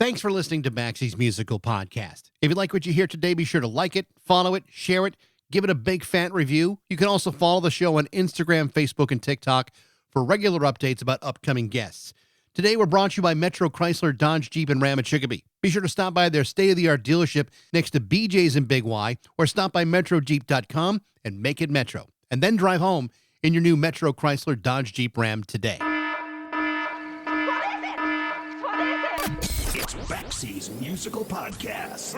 Thanks for listening to Baxie's Musical Podcast. If you like what you hear today, be sure to like it, follow it, share it, give it a big fat review. You can also follow the show on Instagram, Facebook, and TikTok for regular updates about upcoming guests. Today, we're brought to you by Metro Chrysler, Dodge, Jeep, and Ram at Chicopee. Be sure to stop by their state-of-the-art dealership next to BJ's in Big Y, or stop by MetroJeep.com and make it Metro. And then drive home in your new Metro Chrysler, Dodge, Jeep, Ram today. It's Baxie's Musical Podcast.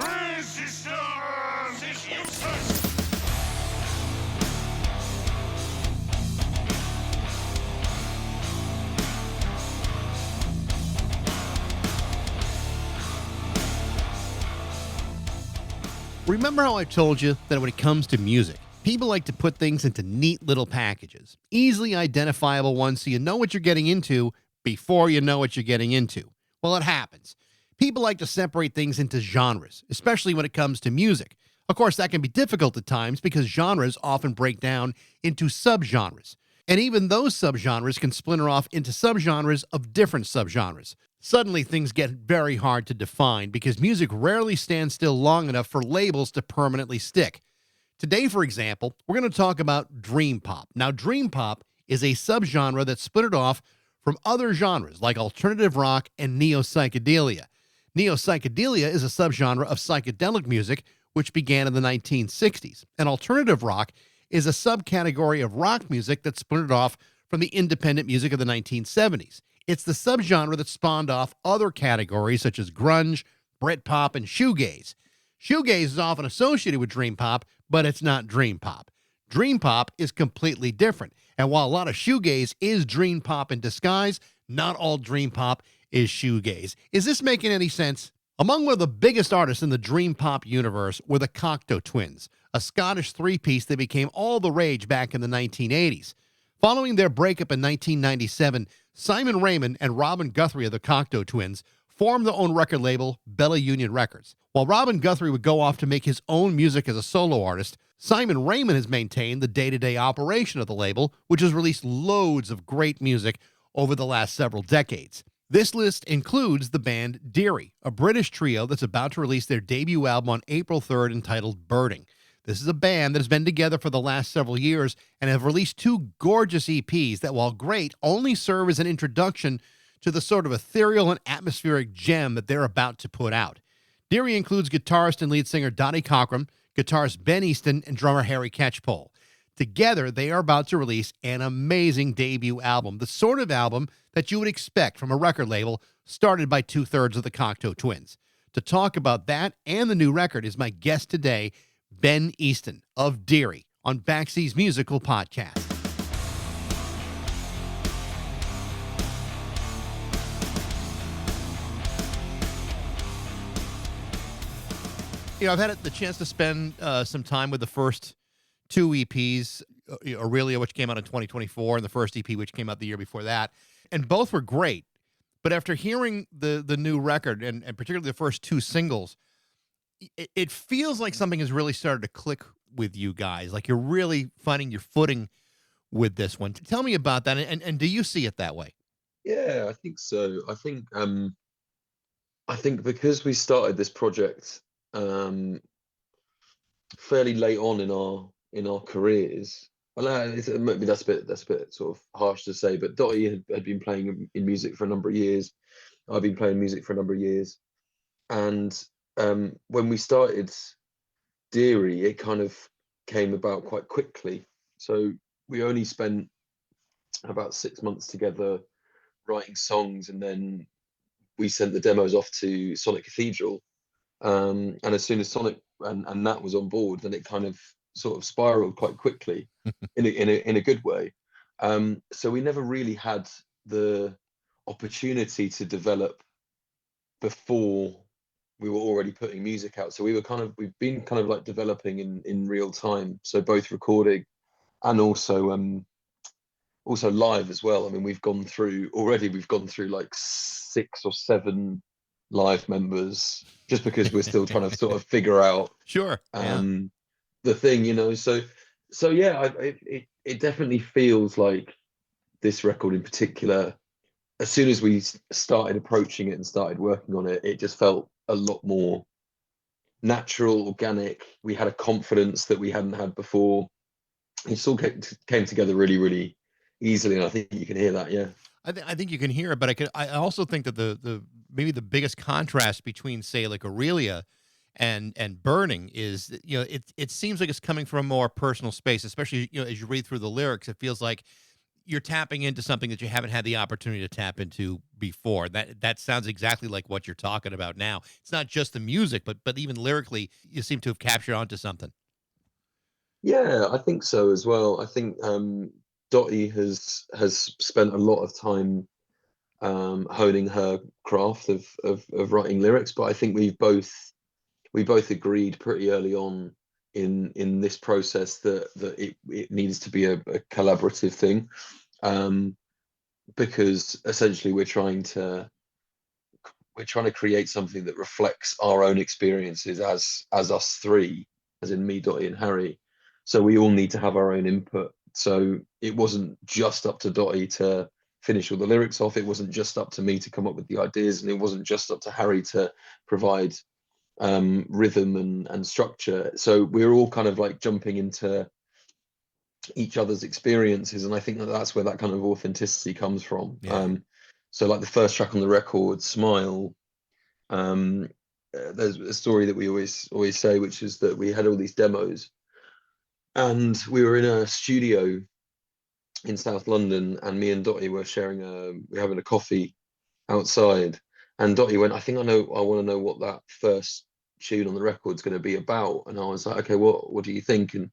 Remember how I told you that when it comes to music, people like to put things into neat little packages, easily identifiable ones so you know what you're getting into before you know what you're getting into. Well, it happens. People like to separate things into genres, especially when it comes to music. Of course, that can be difficult at times because genres often break down into subgenres. And even those subgenres can splinter off into subgenres of different subgenres. Suddenly, things get very hard to define because music rarely stands still long enough for labels to permanently stick. Today, for example, we're going to talk about dream pop. Now, dream pop is a subgenre that splintered off from other genres like alternative rock and neo-psychedelia. Neo-psychedelia is a subgenre of psychedelic music which began in the 1960s. And alternative rock is a subcategory of rock music that splintered off from the independent music of the 1970s. It's the subgenre that spawned off other categories such as grunge, Britpop, and shoegaze. Shoegaze is often associated with dream pop, but it's not dream pop. Dream pop is completely different. And while a lot of shoegaze is dream pop in disguise, not all dream pop is shoegaze. Is this making any sense? Among one of the biggest artists in the dream pop universe were the Cocteau Twins, a Scottish three-piece that became all the rage back in the 1980s. Following their breakup in 1997, Simon Raymonde and Robin Guthrie of the Cocteau Twins formed their own record label, Bella Union Records. While Robin Guthrie would go off to make his own music as a solo artist, Simon Raymonde has maintained the day-to-day operation of the label, which has released loads of great music over the last several decades. This list includes the band Deary, a British trio that's about to release their debut album on April 3rd entitled Birding. This is a band that has been together for the last several years and have released two gorgeous EPs that, while great, only serve as an introduction to the sort of ethereal and atmospheric gem that they're about to put out. Deary includes guitarist and lead singer Dottie Cochran, guitarist Ben Easton, and drummer Harry Catchpole. Together, they are about to release an amazing debut album, the sort of album that you would expect from a record label started by two-thirds of the Cocteau Twins. To talk about that and the new record is my guest today, Ben Easton of Deary, on Baxie's Musical Podcast. You know, I've had the chance to spend some time with the first two EPs, Aurelia, which came out in 2024, and the first EP, which came out the year before that. And both were great. But after hearing the new record, and particularly the first two singles, it feels like something has really started to click with you guys. Like you're really finding your footing with this one. Tell me about that, and do you see it that way? Yeah, I think so. I think because we started this project fairly late on in our careers. Well, maybe that's a bit sort of harsh to say, but Dottie had been playing in music for a number of years. I've been playing music for a number of years, and when we started Deary, it kind of came about quite quickly. So we only spent about 6 months together writing songs, and then we sent the demos off to Sonic Cathedral. And as soon as Sonic and Nat was on board, then it kind of sort of spiraled quite quickly in a good way. So we never really had the opportunity to develop before we were already putting music out. So we've been kind of like developing in real time. So both recording and also live as well. I mean, we've gone through like 6 or 7 live members just because we're still trying to sort of figure out the thing, you know. So yeah, it definitely feels like this record in particular as soon as we started approaching it and started working on it, it just felt a lot more natural, organic. We had a confidence that we hadn't had before. It all came together really, really easily, and I think you can hear that. Yeah. I think you can hear it, but I also think that the maybe the biggest contrast between, say, like Aurelia and Burning is that, it seems like it's coming from a more personal space, especially, as you read through the lyrics. It feels like you're tapping into something that you haven't had the opportunity to tap into before. That sounds exactly like what you're talking about now. It's not just the music, but even lyrically, you seem to have captured onto something. Yeah, I think so as well. I think Dottie has spent a lot of time honing her craft of writing lyrics, but I think we both agreed pretty early on in this process that it needs to be a collaborative thing, because essentially we're trying to create something that reflects our own experiences as us three, as in me, Dottie, and Harry. So we all need to have our own input. So it wasn't just up to Dottie to finish all the lyrics off. It wasn't just up to me to come up with the ideas, and it wasn't just up to Harry to provide rhythm and structure. So we're all kind of like jumping into each other's experiences, and I think that's where that kind of authenticity comes from. Yeah. So like the first track on the record, Smile, there's a story that we always say, which is that we had all these demos, and we were in a studio in South London, and me and Dottie were we're having a coffee outside, and Dottie went, I think I want to know what that first tune on the record's going to be about. And I was like, okay, what do you think? And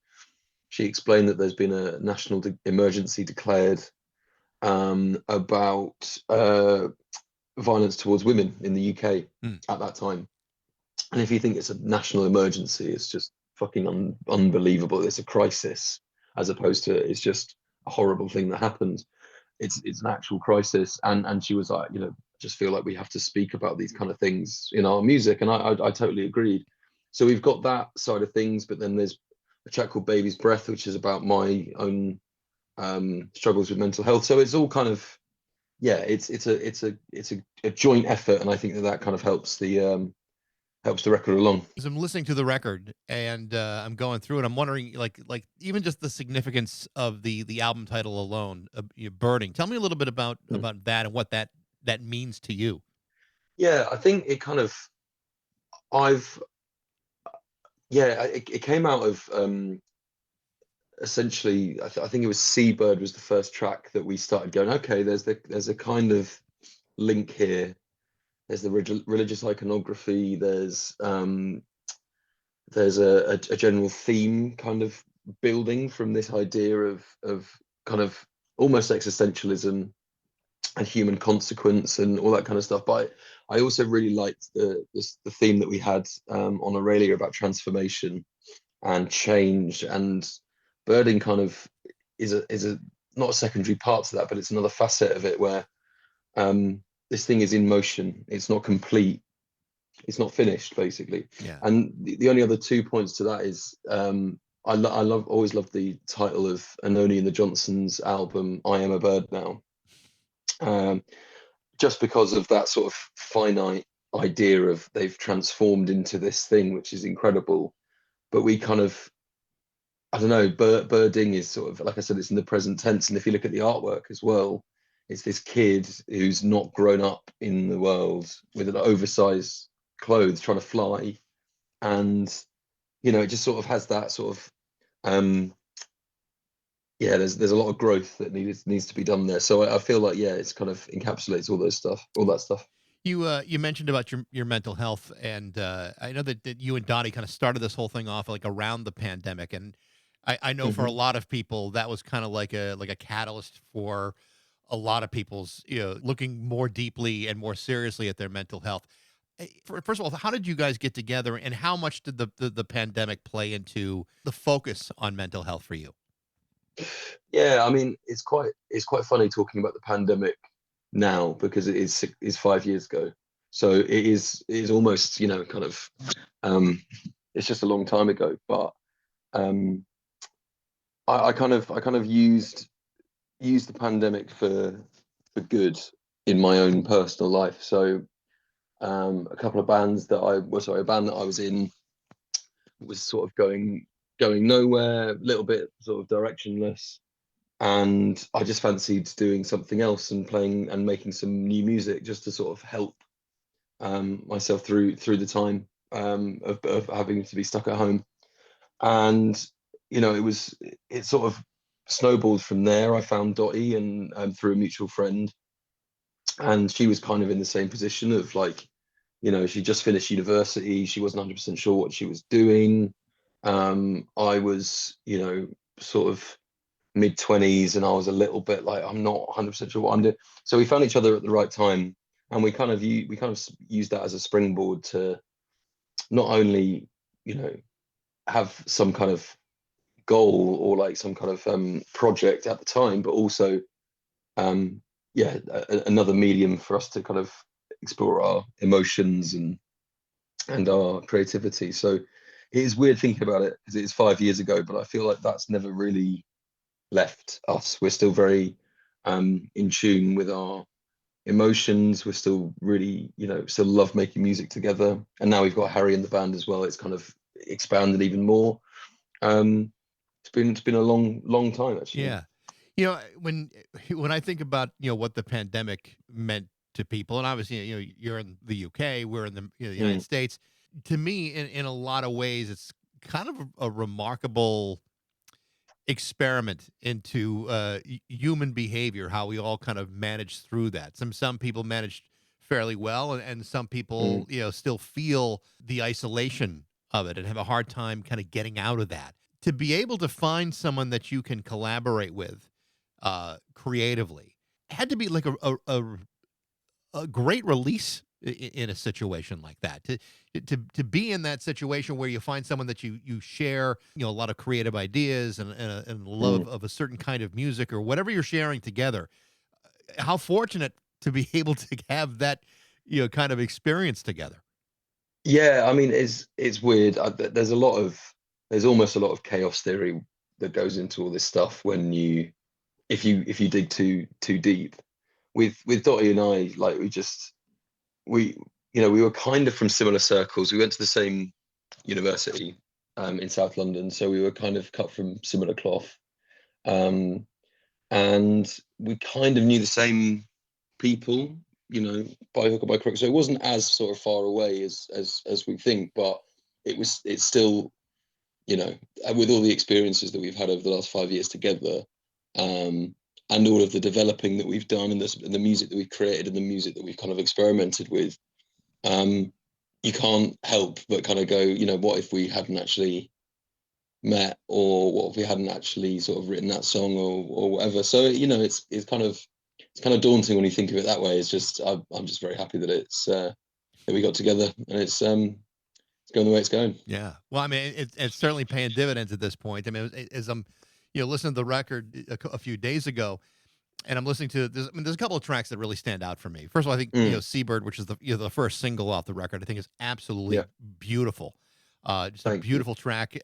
she explained that there's been a national emergency declared about violence towards women in the UK Mm. at that time. And if you think it's a national emergency, it's just fucking unbelievable. It's a crisis, as opposed to it's just a horrible thing that happened. It's an actual crisis. And she was like, just feel like we have to speak about these kind of things in our music. And I totally agreed. So we've got that side of things, but then there's a track called Baby's Breath, which is about my own struggles with mental health. So it's all kind of, yeah, it's a joint effort, and I think that kind of helps the record along. As I'm listening to the record and I'm going through it, I'm wondering, like even just the significance of the album title alone, Burning. Tell me a little bit about that and what that means to you. Yeah, I think it kind of I've yeah, it came out of essentially I think it was Seabird was the first track that we started going, okay, there's a kind of link here. There's the religious iconography, there's a general theme kind of building from this idea of kind of almost existentialism and human consequence and all that kind of stuff. But I also really liked the theme that we had on Aurelia about transformation and change, and birding kind of is a not a secondary part to that, but it's another facet of it where this thing is in motion. It's not complete. It's not finished, basically. Yeah. And the only other 2 points to that is always loved the title of Anoni and the Johnsons' album, I Am a Bird Now. Just because of that sort of finite idea of they've transformed into this thing, which is incredible. But we kind of, I don't know, birding is sort of, like I said, it's in the present tense. And if you look at the artwork as well, it's this kid who's not grown up in the world with an oversized clothes trying to fly. And, it just sort of has that sort of, there's a lot of growth that needs to be done there. So I feel like, it's kind of encapsulates all that stuff. You mentioned about your mental health, and I know that you and Donnie kind of started this whole thing off like around the pandemic, and I know for a lot of people that was kind of like a catalyst for a lot of people's looking more deeply and more seriously at their mental health. First of all, how did you guys get together, and how much did the pandemic play into the focus on mental health for you? Yeah, I mean, it's quite funny talking about the pandemic now, because it is 5 years ago. So it is almost, kind of it's just a long time ago. But I kind of used the pandemic for good, in my own personal life. So a couple of bands that a band that I was in was sort of going nowhere, a little bit sort of directionless, and I just fancied doing something else and playing and making some new music just to sort of help myself through the time of having to be stuck at home. And it sort of snowballed from there. I found Dottie and through a mutual friend, and she was kind of in the same position of like, she just finished university. She wasn't 100% sure what she was doing. I was, sort of mid-20s, and I was a little bit like, I'm not 100% sure what I'm doing. So we found each other at the right time, and we kind of used that as a springboard to not only, have some kind of goal or like some kind of project at the time, but also another medium for us to kind of explore our emotions and our creativity. So it is weird thinking about it because it is 5 years ago, but I feel like that's never really left us. We're still very in tune with our emotions. We're still really, still love making music together. And now we've got Harry in the band as well. It's kind of expanded even more. It's been a long time actually. Yeah. When I think about, what the pandemic meant to people, and obviously, you're in the UK, we're in the, the United States. To me, in a lot of ways, it's kind of a remarkable experiment into human behavior, how we all kind of managed through that. Some people managed fairly well, and some people, still feel the isolation of it and have a hard time kind of getting out of that. To be able to find someone that you can collaborate with creatively had to be like a great release in a situation like that. To be in that situation where you find someone that you share, a lot of creative ideas and love of a certain kind of music or whatever you're sharing together. How fortunate to be able to have that, kind of experience together. Yeah, I mean, it's weird. There's almost a lot of chaos theory that goes into all this stuff when if you dig too deep. With Dottie and I, like we we were kind of from similar circles. We went to the same university in South London, so we were kind of cut from similar cloth. Um, and we kind of knew the same people, by hook or by crook. So it wasn't as sort of far away as we think, but it's still, with all the experiences that we've had over the last 5 years together, and all of the developing that we've done and the music that we've created and the music that we've kind of experimented with, you can't help but kind of go, what if we hadn't actually met, or what if we hadn't actually sort of written that song or whatever. So it's kind of daunting when you think of it that way. It's just I'm just very happy that that we got together, and it's going the way it's going. Yeah. Well, I mean, it's certainly paying dividends at this point. I mean, as I'm, listening to the record a few days ago, and I'm listening to this. I mean, there's a couple of tracks that really stand out for me. First of all, I think "Seabird," which is the first single off the record, I think is absolutely beautiful. Just a beautiful track,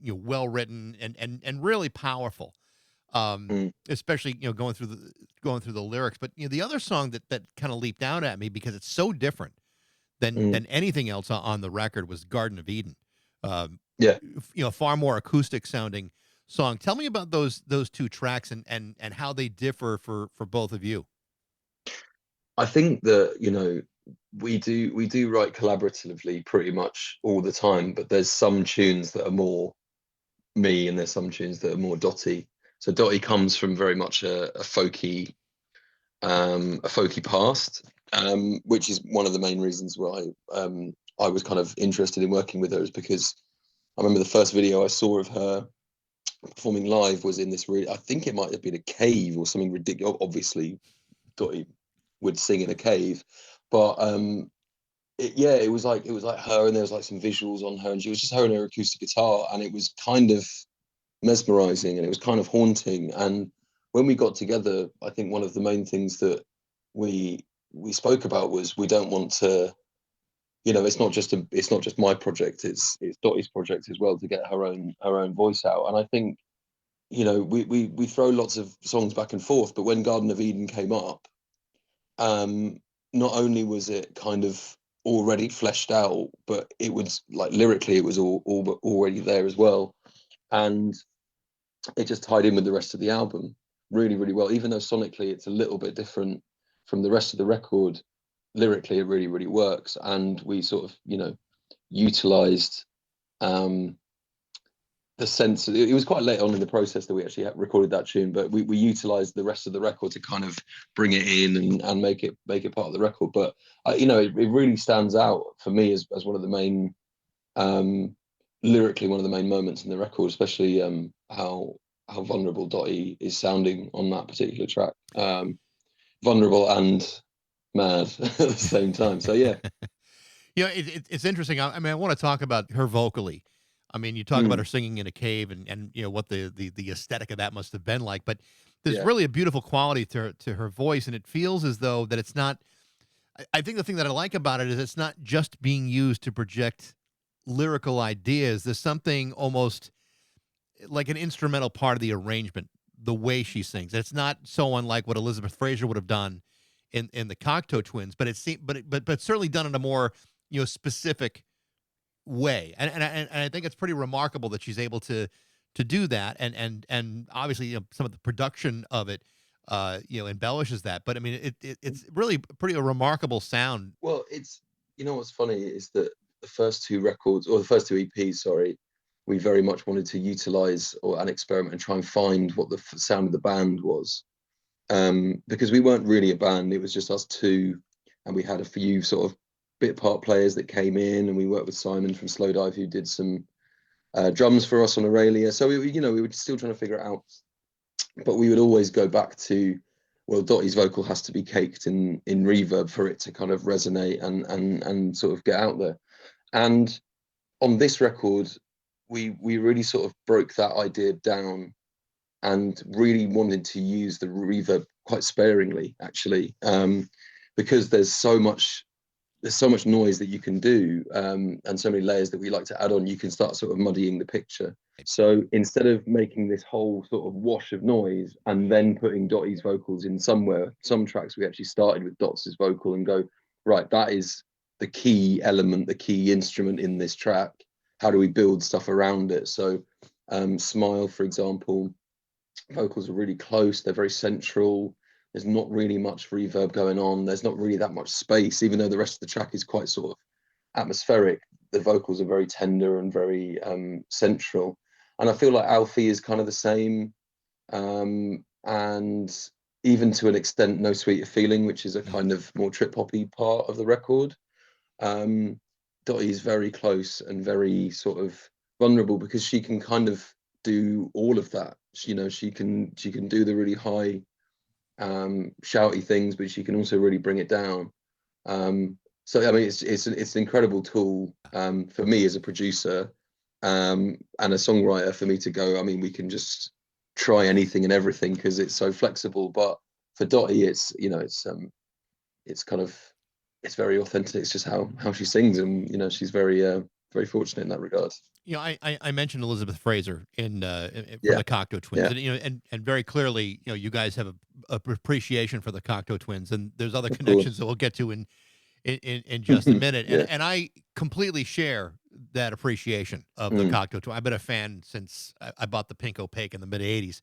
well written and really powerful. Especially going through the lyrics. But the other song that kind of leaped out at me because it's so different than anything else on the record was "Garden of Eden." Far more acoustic sounding song. Tell me about those two tracks and how they differ for both of you. I think that we do write collaboratively pretty much all the time, but there's some tunes that are more me and there's some tunes that are more Dottie. So Dottie comes from very much a folky past, which is one of the main reasons why I was kind of interested in working with her, is because I remember the first video I saw of her performing live was in this I think it might have been a cave or something ridiculous. Obviously Dottie would sing in a cave, but it was like her, and there was like some visuals on her, and she was just her and her acoustic guitar, and it was kind of mesmerizing and it was kind of haunting. And when we got together, I think one of the main things that we spoke about was we don't want to, it's not just my project, it's Dottie's project as well, to get her own voice out. And I think we throw lots of songs back and forth, but when Garden of Eden came up, not only was it kind of already fleshed out, but it was like lyrically, it was all already there as well, and it just tied in with the rest of the album really, really well. Even though sonically it's a little bit different from the rest of the record, lyrically it really, really works. And we sort of, utilized the sense. It was quite late on in the process that we actually recorded that tune, but we utilized the rest of the record to kind of bring it in and make it part of the record. But it really stands out for me as one of the main, lyrically one of the main moments in the record, especially how vulnerable Dottie is sounding on that particular track. Vulnerable and mad at the same time. So yeah. It's interesting. I mean, I want to talk about her vocally. I mean, you talk about her singing in a cave and what the aesthetic of that must have been like, but there's really a beautiful quality to her voice, and it feels as though that it's not. I think the thing that I like about it is it's not just being used to project lyrical ideas. There's something almost like an instrumental part of the arrangement, the way she sings. It's not so unlike what Elizabeth Fraser would have done in the Cocteau Twins, but but certainly done in a more specific way. And I think it's pretty remarkable that she's able to do that. And obviously some of the production of it embellishes that. But I mean it's really pretty a remarkable sound. Well, it's what's funny is that the first two records, or the first two EPs, sorry, we very much wanted to utilize and experiment and try and find what the sound of the band was, because we weren't really a band. It was just us two, and we had a few sort of bit part players that came in, and we worked with Simon from Slowdive, who did some drums for us on Aurelia. So we were still trying to figure it out, but we would always go back to, well, Dottie's vocal has to be caked in reverb for it to kind of resonate and sort of get out there. And on this record, we really sort of broke that idea down and really wanted to use the reverb quite sparingly, actually, because there's so much noise that you can do, and so many layers that we like to add on. You can start sort of muddying the picture. So instead of making this whole sort of wash of noise and then putting Dottie's vocals in somewhere, some tracks we actually started with Dots' vocal and go, right, that is the key element, the key instrument in this track. How do we build stuff around it? So Smile, for example, vocals are really close. They're very central. There's not really much reverb going on. There's not really that much space, even though the rest of the track is quite sort of atmospheric. The vocals are very tender and very central. And I feel like Alfie is kind of the same. And even to an extent, No Sweeter Feeling, which is a kind of more trip hoppy part of the record. Dottie is very close and very sort of vulnerable because she can kind of do all of that. She can do the really high shouty things, but she can also really bring it down. So I mean, it's an incredible tool for me as a producer and a songwriter, for me to go, I mean, we can just try anything and everything because it's so flexible. But for Dottie, it's kind of, it's very authentic. It's just how she sings, and she's very very fortunate in that regard. I mentioned Elizabeth Fraser from the Cocteau Twins, and very clearly, you guys have a appreciation for the Cocteau Twins, and there's other connections that we'll get to in just a minute. And I completely share that appreciation of the Cocteau Twins. I've been a fan since I bought the Pink Opaque in the mid '80s.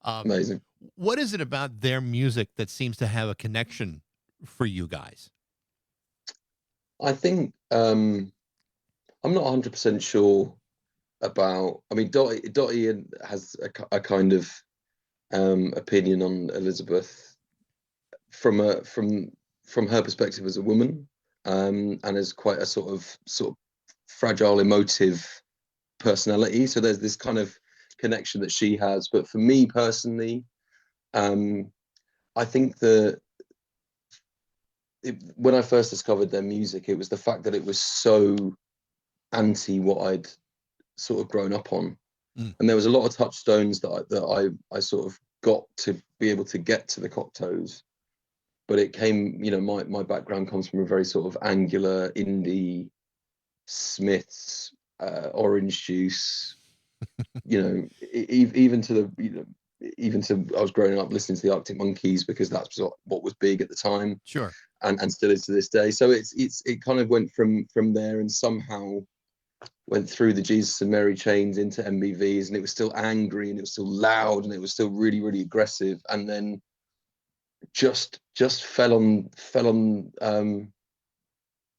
Amazing. What is it about their music that seems to have a connection for you guys? I think I'm not 100% sure about. I mean, Dottie has a kind of opinion on Elizabeth from her perspective as a woman, and as quite a sort of fragile, emotive personality. So there's this kind of connection that she has. But for me personally, I think that when I first discovered their music, it was the fact that it was so anti what I'd sort of grown up on, and there was a lot of touchstones that I sort of got to be able to get to the Cocteaus, but it came, my background comes from a very sort of angular indie, Smiths, Orange Juice, even to the even to I was growing up listening to the Arctic Monkeys because that's what was big at the time, Sure. and still is to this day. So it kind of went from there and somehow went through the Jesus and Mary chains into MBVs, and it was still angry and it was still loud and it was still really, really aggressive, and then just fell on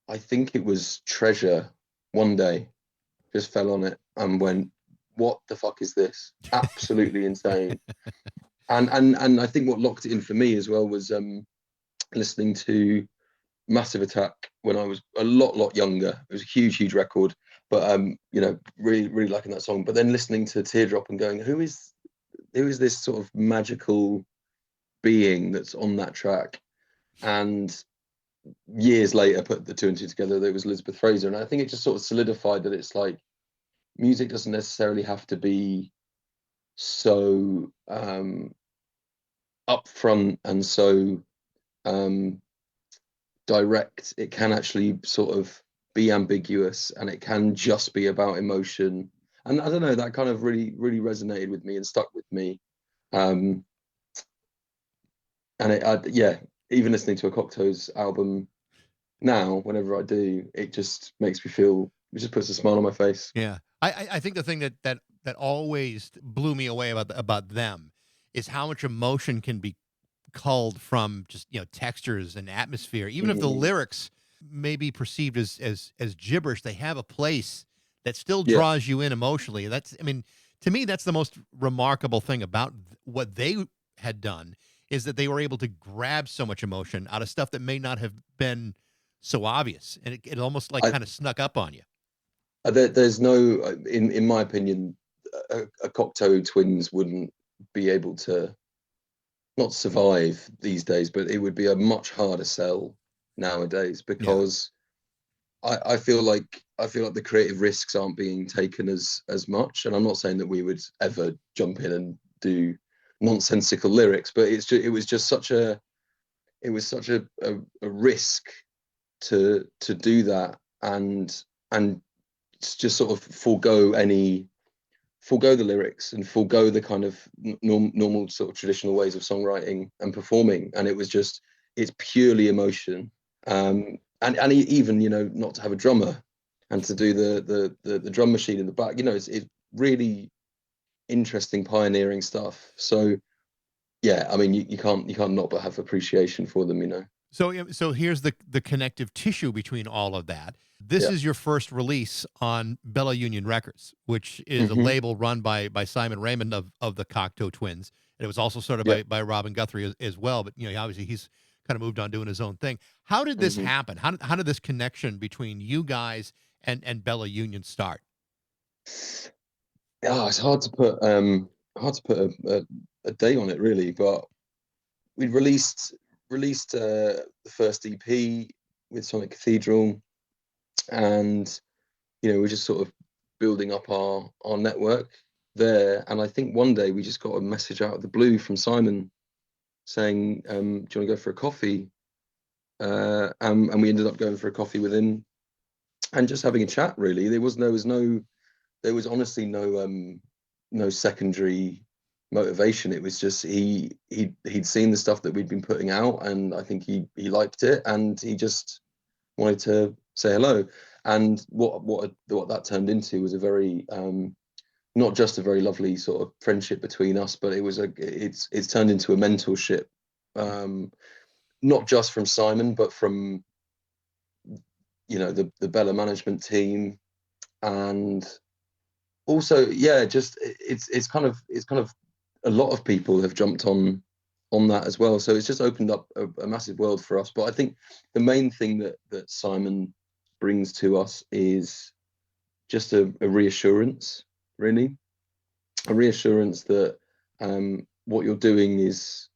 I think it was Treasure one day, just fell on it and went, what the fuck is this? Absolutely insane. And I think what locked it in for me as well was listening to Massive Attack when I was a lot younger. It was a huge record, but really liking that song. But then listening to Teardrop and going, who is this sort of magical being that's on that track? And years later, put the two and two together, there was Elizabeth Fraser, and I think it just sort of solidified that it's like music doesn't necessarily have to be so upfront and so direct. It can actually sort of be ambiguous, and it can just be about emotion. And I don't know, that kind of really resonated with me and stuck with me. And even listening to a Cocteau's album now, whenever I do, it just makes me feel, it just puts a smile on my face. Yeah. I think the thing that always blew me away about them is how much emotion can be culled from just, textures and atmosphere. Even if the lyrics may be perceived as gibberish, they have a place that still draws you in emotionally. To me, that's the most remarkable thing about what they had done, is that they were able to grab so much emotion out of stuff that may not have been so obvious, and it almost kind of snuck up on you. There's no, in my opinion, a Cocteau Twins wouldn't be able to not survive these days, but it would be a much harder sell nowadays, because I feel like the creative risks aren't being taken as much. And I'm not saying that we would ever jump in and do nonsensical lyrics, but it was just such a risk to do that, and just sort of forego the lyrics and forego the kind of normal sort of traditional ways of songwriting and performing. And it's purely emotion. And even, not to have a drummer and to do the drum machine in the back, it's really interesting, pioneering stuff. So yeah, I mean, you can't not but have appreciation for them. So here's the connective tissue between all of that. This is your first release on Bella Union Records, which is a label run by Simon Raymonde of the Cocteau Twins. And it was also started by Robin Guthrie as well. But obviously he's kind of moved on doing his own thing. How did this happen? How did this connection between you guys and Bella Union start? Oh, it's hard to put a date on it, really. But we released the first EP with Sonic Cathedral, and we're just sort of building up our network there. And I think one day we just got a message out of the blue from Simon saying, do you want to go for a coffee? And we ended up going for a coffee with him and just having a chat, really. There was honestly no secondary motivation. It was just he'd seen the stuff that we'd been putting out, and I think he liked it, and he just wanted to say hello. And what that turned into was a very not just a very lovely sort of friendship between us, but it's turned into a mentorship, not just from Simon, but from the Bella management team. And also just it's kind of a lot of people have jumped on that as well, so it's just opened up a massive world for us. But I think the main thing that Simon brings to us is just a reassurance, really, a reassurance that what you're doing is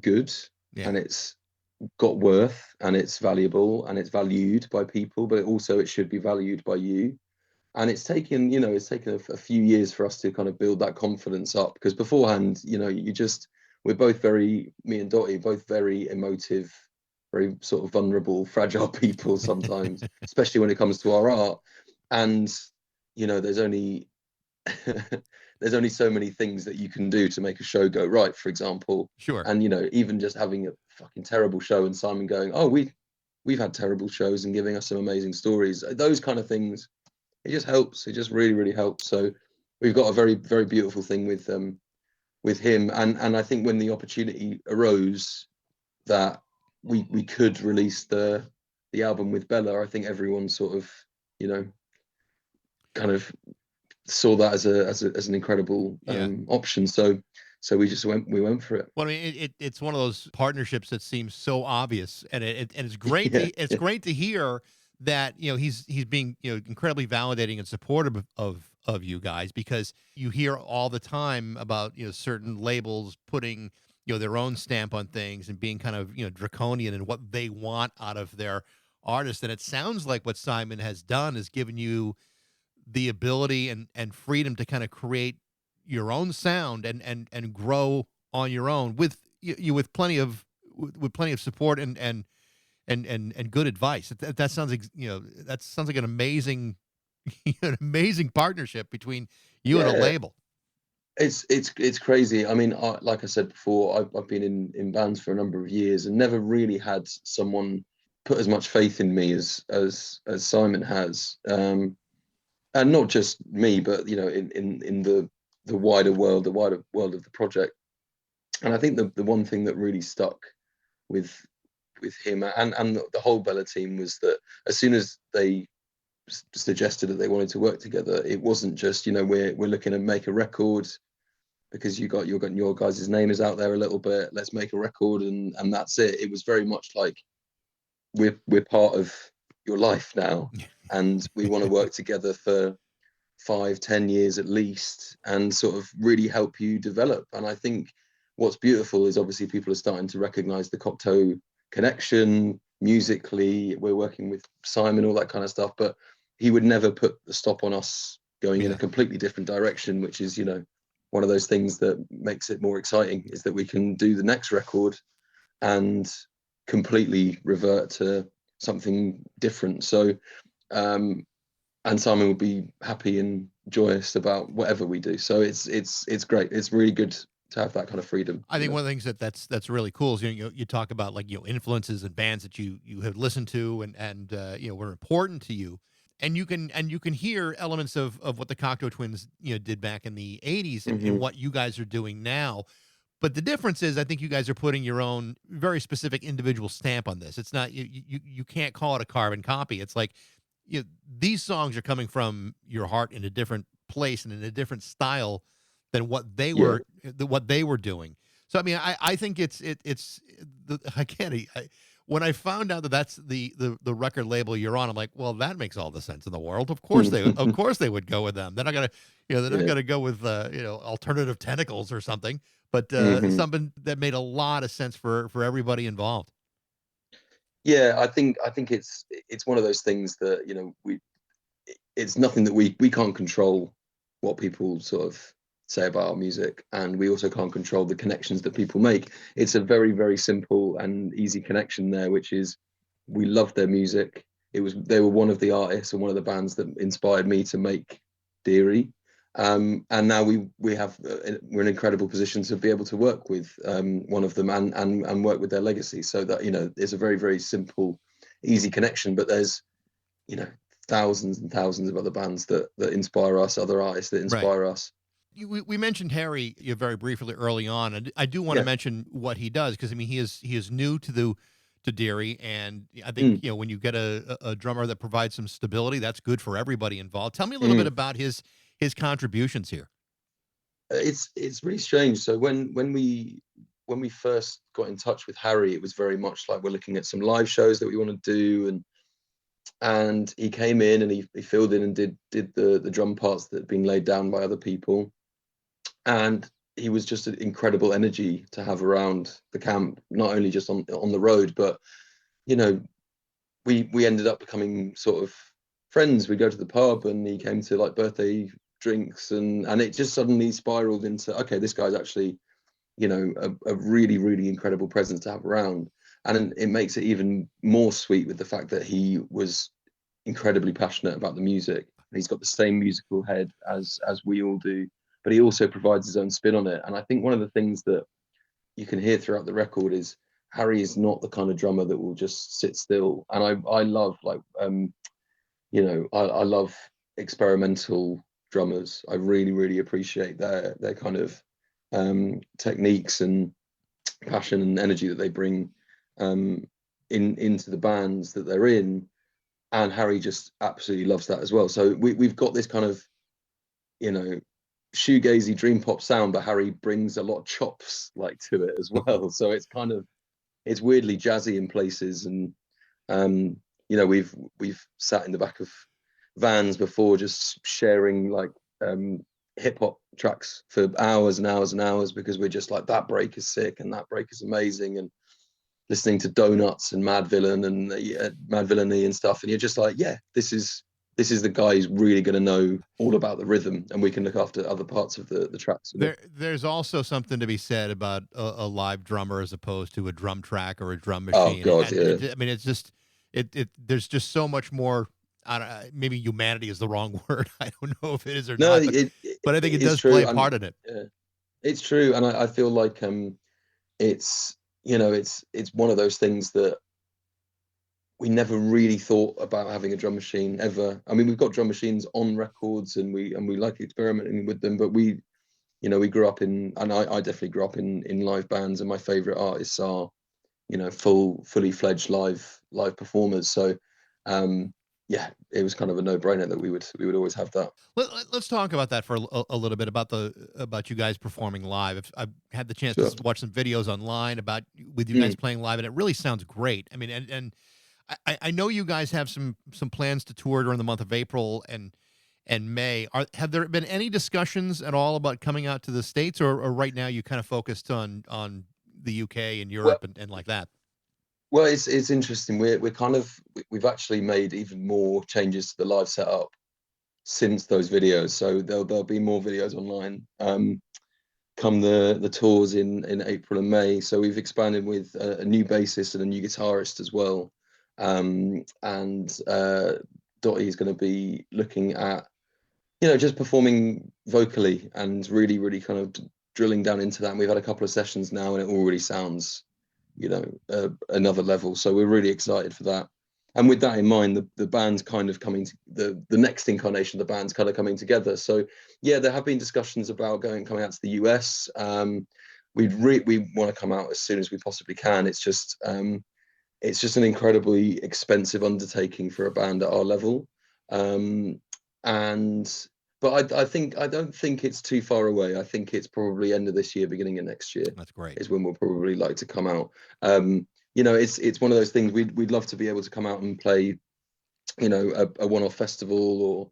good, and it's got worth, and it's valuable, and it's valued by people, but it should be valued by you. And it's taken a few years for us to kind of build that confidence up, because beforehand, we're both me and Dottie, both very emotive, very sort of vulnerable, fragile people sometimes, especially when it comes to our art. And there's only there's only so many things that you can do to make a show go right, for example. Sure. And, you know, even just having a fucking terrible show and Simon going, oh, we've had terrible shows, and giving us some amazing stories, those kind of things, it just helps. It just really, really helps. So we've got a very, very beautiful thing with him. And I think when the opportunity arose that we could release the album with Bella, I think everyone sort of, you know, kind of saw that as an incredible option. So we went for it. Well, I mean, it's one of those partnerships that seems so obvious, and it's great. It's great to hear that, you know, he's being, you know, incredibly validating and supportive of you guys, because you hear all the time about, you know, certain labels putting, you know, their own stamp on things and being kind of, you know, draconian in what they want out of their artist. And it sounds like what Simon has done is given you the ability and freedom to kind of create your own sound and grow on your own with with plenty of support and good advice. That sounds that sounds like an amazing an amazing partnership between you and a label. It's crazy. I mean, like I said before, I've been in bands for a number of years and never really had someone put as much faith in me as Simon has. And not just me, but, you know, in the wider world of the project. And I think the one thing that really stuck with him and the whole Bella team was that as soon as they suggested that they wanted to work together, it wasn't just, you know, we're looking to make a record because your guys' name is out there a little bit, let's make a record and that's it. It was very much like we're part of your life now, and we want to work together for 5-10 years at least and sort of really help you develop. And I think what's beautiful is obviously people are starting to recognize the Cocteau connection musically. We're working with Simon, all that kind of stuff, but he would never put the stop on us going in a completely different direction, which is, you know, one of those things that makes it more exciting, is that we can do the next record and completely revert to something different. So and Simon will be happy and joyous about whatever we do. So it's great. It's really good to have that kind of freedom. I think one of the things that's really cool is, you talk about, like, you know, influences and bands that you have listened to and you know, were important to you, and you can hear elements of what the Cocteau Twins, you know, did back in the 80s and what you guys are doing now. But the difference is, I think you guys are putting your own very specific individual stamp on this. It's not, you can't call it a carbon copy. It's like, you know, these songs are coming from your heart in a different place and in a different style than what they were doing. So I mean, I think it's when I found out that that's the record label you're on, I'm like, well, that makes all the sense in the world. Of course they would go with them. They're not gonna, you know, they're not gonna go with you know, Alternative Tentacles or something, but something that made a lot of sense for everybody involved. Yeah, I think it's one of those things that, you know, it's nothing that we can't control what people sort of say about our music, and we also can't control the connections that people make. It's a very, very simple and easy connection there, which is we love their music. They were one of the artists and one of the bands that inspired me to make Deary. And now we're in an incredible position to be able to work with one of them and work with their legacy. So that, you know, it's a very, very simple, easy connection. But there's, you know, thousands and thousands of other bands that inspire us, other artists that inspire us. We mentioned Harry, very briefly early on, and I do want to mention what he does, because I mean, he is new to Deary, and I think you know, when you get a drummer that provides some stability, that's good for everybody involved. Tell me a little bit about his contributions here. It's really strange. So when we first got in touch with Harry, it was very much like we're looking at some live shows that we want to do, and he came in and he filled in and did the drum parts that had been laid down by other people, and he was just an incredible energy to have around the camp, not only just on the road, but, you know, we ended up becoming sort of friends. We'd go to the pub and he came to like birthday drinks, and it just suddenly spiraled into, okay, this guy's actually, you know, a really, really incredible presence to have around. And it makes it even more sweet with the fact that he was incredibly passionate about the music. He's got the same musical head as we all do. but he also provides his own spin on it. And I think one of the things that you can hear throughout the record is Harry is not the kind of drummer that will just sit still. And I love like I love experimental drummers. I really appreciate their kind of techniques and passion and energy that they bring into the bands that they're in. And Harry just absolutely loves that as well. So we've got this kind of, shoegazy dream pop sound, but Harry brings a lot of chops like to it as well. So it's weirdly jazzy in places. And we've sat in the back of vans before just sharing like hip hop tracks for hours and hours and hours, because we're just like, that break is sick and that break is amazing, and listening to Donuts and Mad Villain and Mad Villainy and stuff, and you're just like, yeah, this is the guy who's really going to know all about the rhythm, and we can look after other parts of the tracks. There's also something to be said about a live drummer as opposed to a drum track or a drum machine. Oh God, yeah. I mean, it's just there's just so much more. Maybe humanity is the wrong word. I don't know if it is or not, but I think it does play a part in it. Yeah, it's true, and I feel like it's one of those things that we never really thought about having a drum machine ever. I mean, we've got drum machines on records, and we like experimenting with them, but we grew up in, and I definitely grew up in live bands, and my favorite artists are, fully fledged live performers. So, yeah, it was kind of a no-brainer that we would always have that. Let's talk about that for a little bit, about you guys performing live. I've had the chance to watch some videos online with you guys playing live, and it really sounds great. I mean, and I know you guys have some plans to tour during the month of April and May. Have there been any discussions at all about coming out to the States, or right now you kind of focused on the UK and Europe and like that? Well, it's interesting. We've actually made even more changes to the live setup since those videos. So there'll be more videos online come the tours in April and May. So we've expanded with a new bassist and a new guitarist as well. And Dottie is going to be looking at just performing vocally and really kind of drilling down into that. And we've had a couple of sessions now, and it already sounds another level. So we're really excited for that. And with that in mind, the band's kind of coming to the next incarnation of the band's kind of coming together. So yeah, there have been discussions about coming out to the US. We want to come out as soon as we possibly can. It's just an incredibly expensive undertaking for a band at our level. But I don't think it's too far away. I think it's probably end of this year, beginning of next year. That's great. Is when we'll probably like to come out. It's one of those things we'd love to be able to come out and play, a one-off festival or,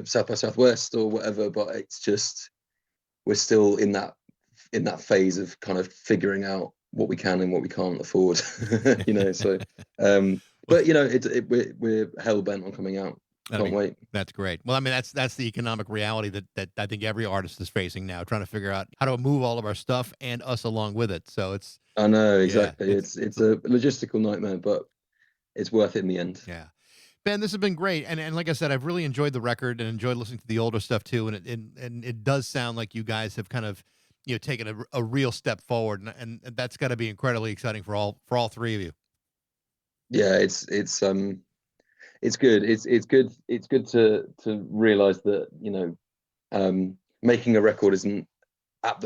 South by Southwest or whatever. But it's just, we're still in that phase of kind of figuring out what we can and what we can't afford, So, but we're hell bent on coming out. Can't wait. That's great. Well, I mean, that's the economic reality that I think every artist is facing now, trying to figure out how to move all of our stuff and us along with it. So I know, exactly. Yeah, it's a logistical nightmare, but it's worth it in the end. Yeah. Ben, this has been great. And like I said, I've really enjoyed the record and enjoyed listening to the older stuff too. And it does sound like you guys have kind of, taken a real step forward, and that's got to be incredibly exciting for all three of you. Yeah, it's good. It's good to realize that making a record isn't at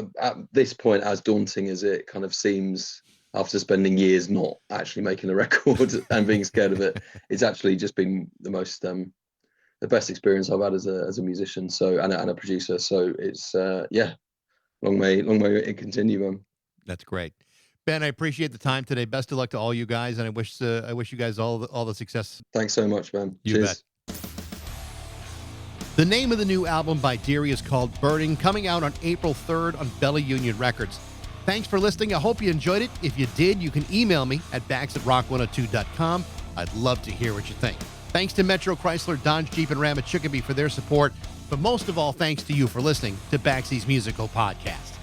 this point as daunting as it kind of seems after spending years not actually making a record and being scared of it. It's actually just been the most the best experience I've had as a musician, so and a producer. So it's long may it continue, man. That's great. Ben, I appreciate the time today. Best of luck to all you guys, and I wish you guys all the success. Thanks so much, man. Cheers. Bet. The name of the new album by Deary is called Burning, coming out on April 3rd on Bella Union Records. Thanks for listening. I hope you enjoyed it. If you did, you can email me at bax@rock102.com. I'd love to hear what you think. Thanks to Metro, Chrysler, Dodge, Jeep, and Ram at Chicopee for their support. But most of all, thanks to you for listening to Baxie's Musical Podcast.